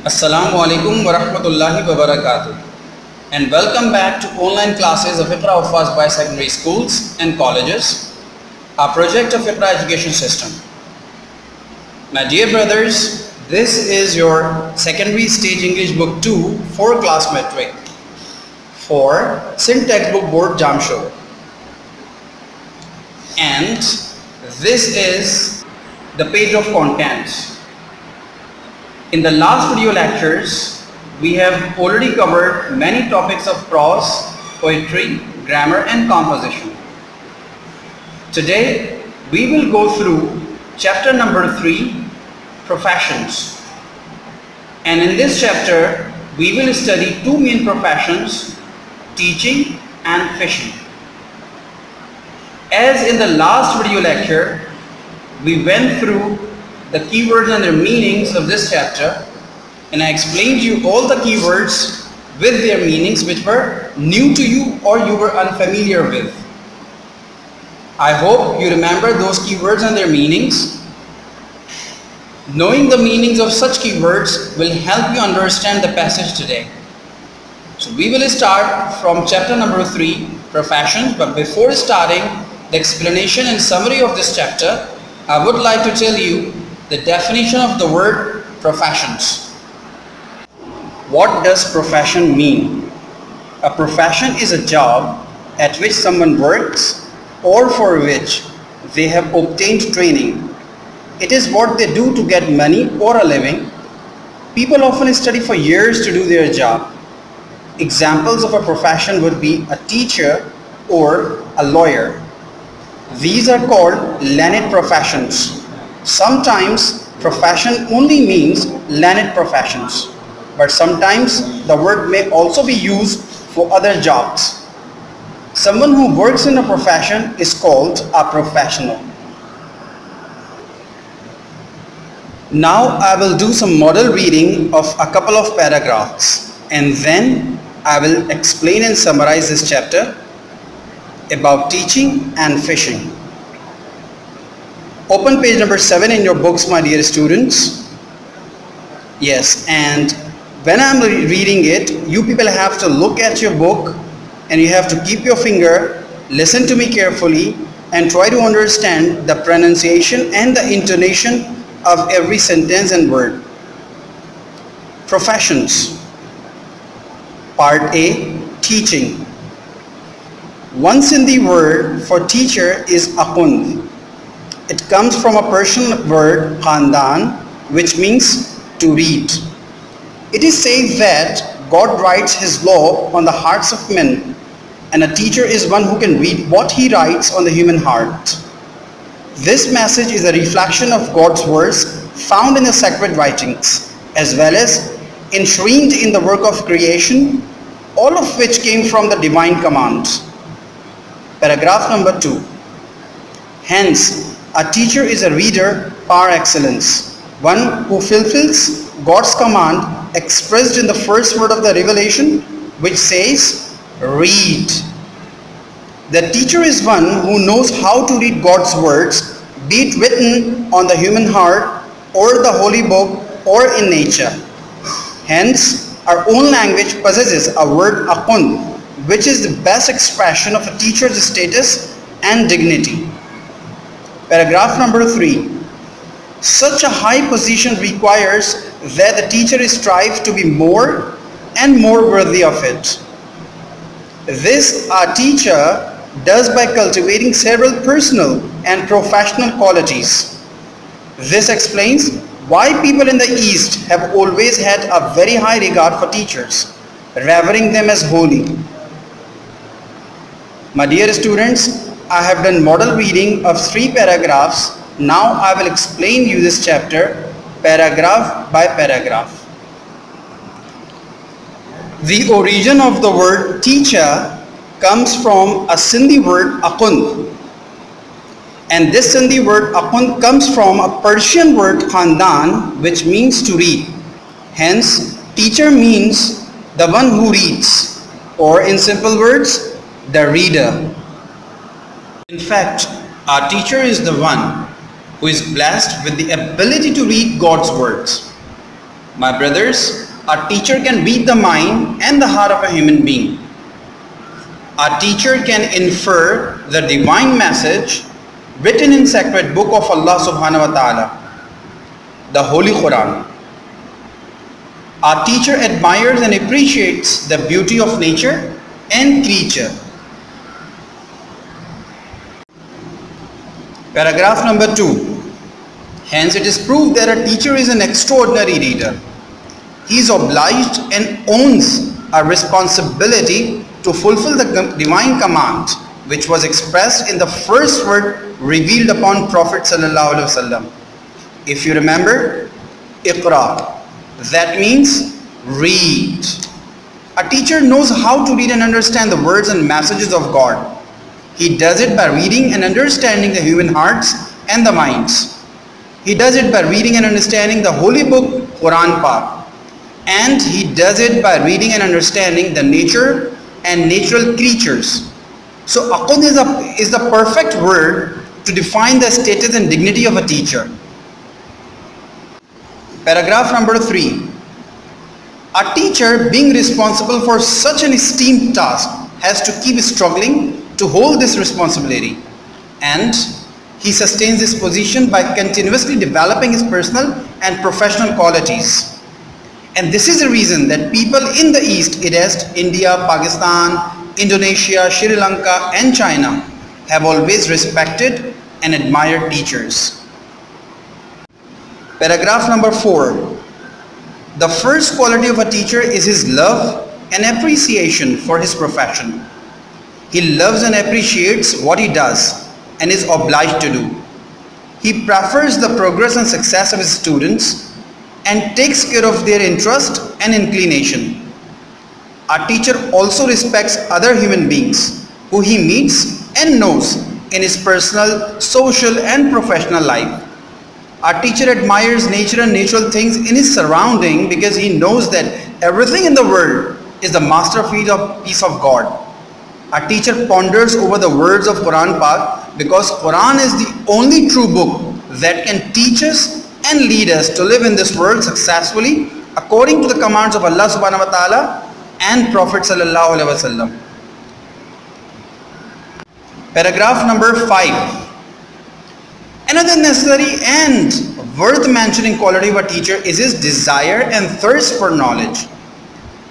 Assalamu alaikum wa rahmatullahi wa barakatuh, and welcome back to online classes of Iqra Hufaz by secondary schools and colleges, a project of Iqra education system. My dear brothers, this is your secondary stage English book 2 for class metric for SIN textbook board Jamshore, and this is the page of contents. In the last video lectures, we have already covered many topics of prose, poetry, grammar and composition. Today, we will go through chapter number 3, professions. And in this chapter, we will study two main professions, teaching and fishing. As in the last video lecture, we went through the keywords and their meanings of this chapter, and I explained you all the keywords with their meanings which were new to you or you were unfamiliar with. I hope you remember those keywords and their meanings. Knowing the meanings of such keywords will help you understand the passage today. So we will start from chapter number 3, professions, but before starting the explanation and summary of this chapter, I would like to tell you the definition of the word professions. What does profession mean? A profession is a job at which someone works or for which they have obtained training. It is what they do to get money or a living. People often study for years to do their job. Examples of a profession would be a teacher or a lawyer. These are called learned professions. Sometimes profession only means learned professions, but sometimes the word may also be used for other jobs. Someone who works in a profession is called a professional. Now I will do some model reading of a couple of paragraphs, and then I will explain and summarize this chapter about teaching and fishing. Open page number 7 in your books, my dear students. Yes, and when I'm reading it, you people have to look at your book and you have to keep your finger, listen to me carefully and try to understand the pronunciation and the intonation of every sentence and word. Professions. Part A, teaching. One Sindhi word for teacher is akund. It comes from a Persian word khandan, which means to read. It is said that God writes his law on the hearts of men, and a teacher is one who can read what he writes on the human heart. This message is a reflection of God's words found in the sacred writings, as well as enshrined in the work of creation, all of which came from the divine command. Paragraph number 2. Hence, a teacher is a reader par excellence, one who fulfills God's command expressed in the first word of the revelation, which says, read. The teacher is one who knows how to read God's words, be it written on the human heart or the holy book or in nature. Hence, our own language possesses a word akund, which is the best expression of a teacher's status and dignity. Paragraph number 3. Such a high position requires that the teacher strive to be more and more worthy of it. This a teacher does by cultivating several personal and professional qualities. This explains why people in the East have always had a very high regard for teachers, revering them as holy. My dear students, I have done model reading of 3 paragraphs. Now I will explain you this chapter paragraph by paragraph. The origin of the word teacher comes from a Sindhi word akund. And this Sindhi word akund comes from a Persian word khandan, which means to read. Hence, teacher means the one who reads, or in simple words, the reader. In fact, our teacher is the one who is blessed with the ability to read God's words. My brothers, a teacher can read the mind and the heart of a human being. A teacher can infer the divine message written in sacred book of Allah subhanahu wa ta'ala, the Holy Quran. Our teacher admires and appreciates the beauty of nature and creature. Paragraph number 2. Hence it is proved that a teacher is an extraordinary reader. He is obliged and owns a responsibility to fulfill the divine command which was expressed in the first word revealed upon Prophet sallallahu alaihi wasallam. If you remember, Iqra, that means read. A teacher knows how to read and understand the words and messages of God. He does it by reading and understanding the human hearts and the minds. He does it by reading and understanding the holy book Quran Pak. And he does it by reading and understanding the nature and natural creatures. So aqd is the perfect word to define the status and dignity of a teacher. Paragraph number 3. A teacher, being responsible for such an esteemed task, has to keep struggling to hold this responsibility, and he sustains this position by continuously developing his personal and professional qualities. And this is the reason that people in the East, it is India, Pakistan, Indonesia, Sri Lanka and China, have always respected and admired teachers. Paragraph number 4. The first quality of a teacher is his love and appreciation for his profession. He loves and appreciates what he does and is obliged to do. He prefers the progress and success of his students and takes care of their interest and inclination. A teacher also respects other human beings who he meets and knows in his personal, social and professional life. A teacher admires nature and natural things in his surrounding because he knows that everything in the world is the masterpiece of God. A teacher ponders over the words of Quran Pak because Quran is the only true book that can teach us and lead us to live in this world successfully according to the commands of Allah subhanahu wa ta'ala and Prophet sallallahu alaihi wasallam. Paragraph number 5. Another necessary and worth mentioning quality of a teacher is his desire and thirst for knowledge.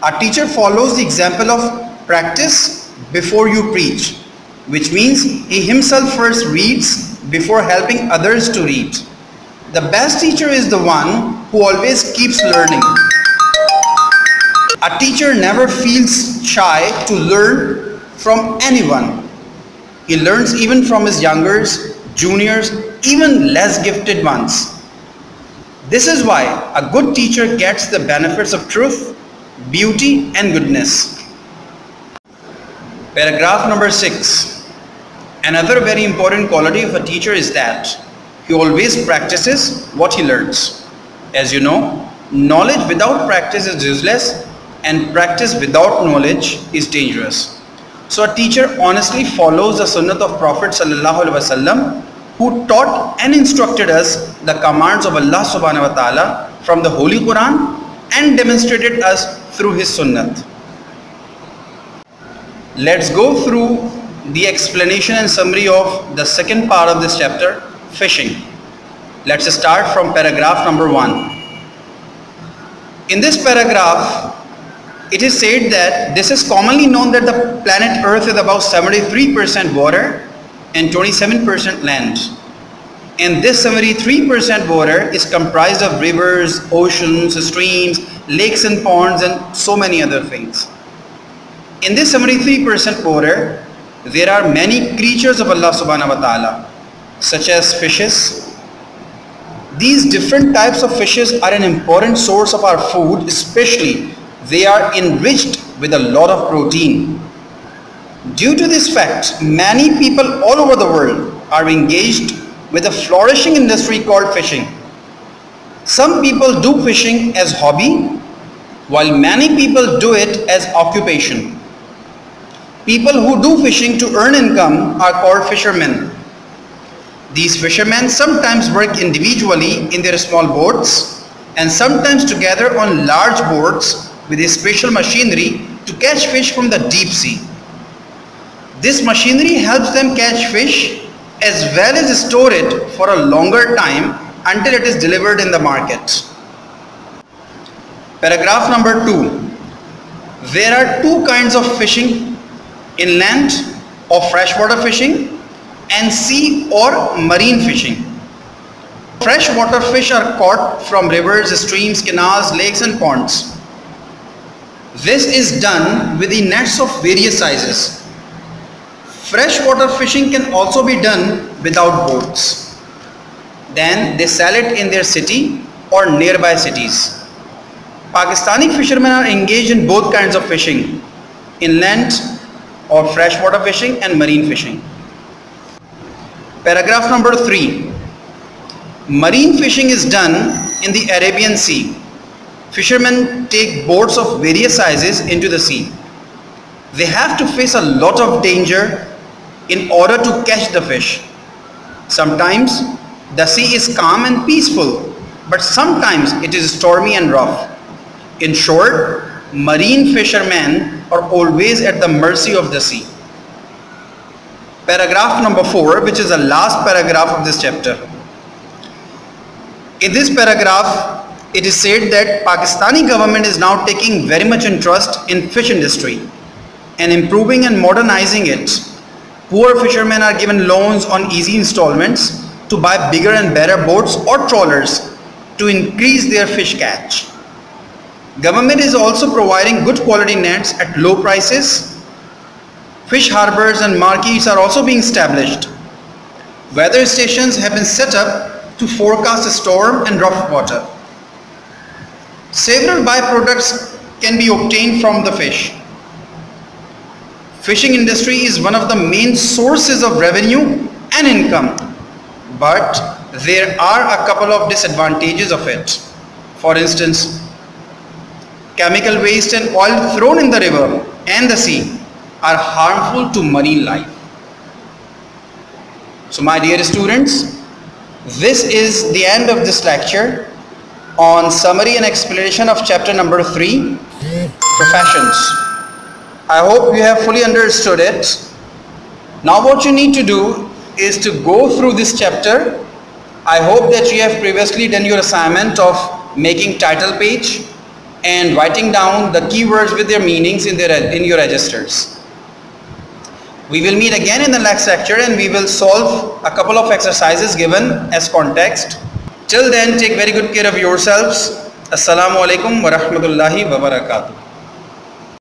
A teacher follows the example of practice before you preach, which means he himself first reads before helping others to read. The best teacher is the one who always keeps learning. A teacher never feels shy to learn from anyone. He learns even from his youngers, juniors, even less gifted ones. This is why a good teacher gets the benefits of truth, beauty and goodness. Paragraph number 6. Another very important quality of a teacher is that he always practices what he learns. As you know, knowledge without practice is useless and practice without knowledge is dangerous. So a teacher honestly follows the sunnah of Prophet sallallahu alaihi wasallam, who taught and instructed us the commands of Allah subhanahu wa ta'ala from the Holy Quran and demonstrated us through his sunnah. Let's go through the explanation and summary of the second part of this chapter, fishing. Let's start from paragraph number 1. In this paragraph, it is said that this is commonly known that the planet Earth is about 73% water and 27% land. And this 73% water is comprised of rivers, oceans, streams, lakes and ponds and so many other things. In this 73% water, there are many creatures of Allah subhanahu wa ta'ala, such as fishes. These different types of fishes are an important source of our food, especially they are enriched with a lot of protein. Due to this fact, many people all over the world are engaged with a flourishing industry called fishing. Some people do fishing as hobby, while many people do it as occupation. People who do fishing to earn income are called fishermen. These fishermen sometimes work individually in their small boats, and sometimes together on large boats with a special machinery to catch fish from the deep sea. This machinery helps them catch fish as well as store it for a longer time until it is delivered in the market. Paragraph number 2. There are two kinds of fishing: inland or freshwater fishing and sea or marine fishing. Freshwater fish are caught from rivers, streams, canals, lakes and ponds. This is done with the nets of various sizes. Freshwater fishing can also be done without boats. Then they sell it in their city or nearby cities. Pakistani fishermen are engaged in both kinds of fishing: inland or freshwater fishing and marine fishing. Paragraph number 3. Marine fishing is done in the Arabian Sea. Fishermen take boats of various sizes into the sea. They have to face a lot of danger in order to catch the fish. Sometimes the sea is calm and peaceful, but sometimes it is stormy and rough. In short, marine fishermen are always at the mercy of the sea. Paragraph number 4, which is the last paragraph of this chapter. In this paragraph, it is said that Pakistani government is now taking very much interest in fish industry and improving and modernizing it. Poor fishermen are given loans on easy installments to buy bigger and better boats or trawlers to increase their fish catch. Government is also providing good quality nets at low prices. Fish harbors and markets are also being established. Weather stations have been set up to forecast a storm and rough water. Several byproducts can be obtained from the fish. Fishing industry is one of the main sources of revenue and income, but there are a couple of disadvantages of it. For instance, chemical waste and oil thrown in the river and the sea are harmful to marine life. So my dear students, this is the end of this lecture on summary and explanation of chapter number 3, professions. I hope you have fully understood it. Now what you need to do is to go through this chapter. I hope that you have previously done your assignment of making title page and writing down the keywords with their meanings in your registers. We will meet again in the next lecture and we will solve a couple of exercises given as context. Till then, take very good care of yourselves. Assalamu alaikum wa rahmatullahi wa barakatuh.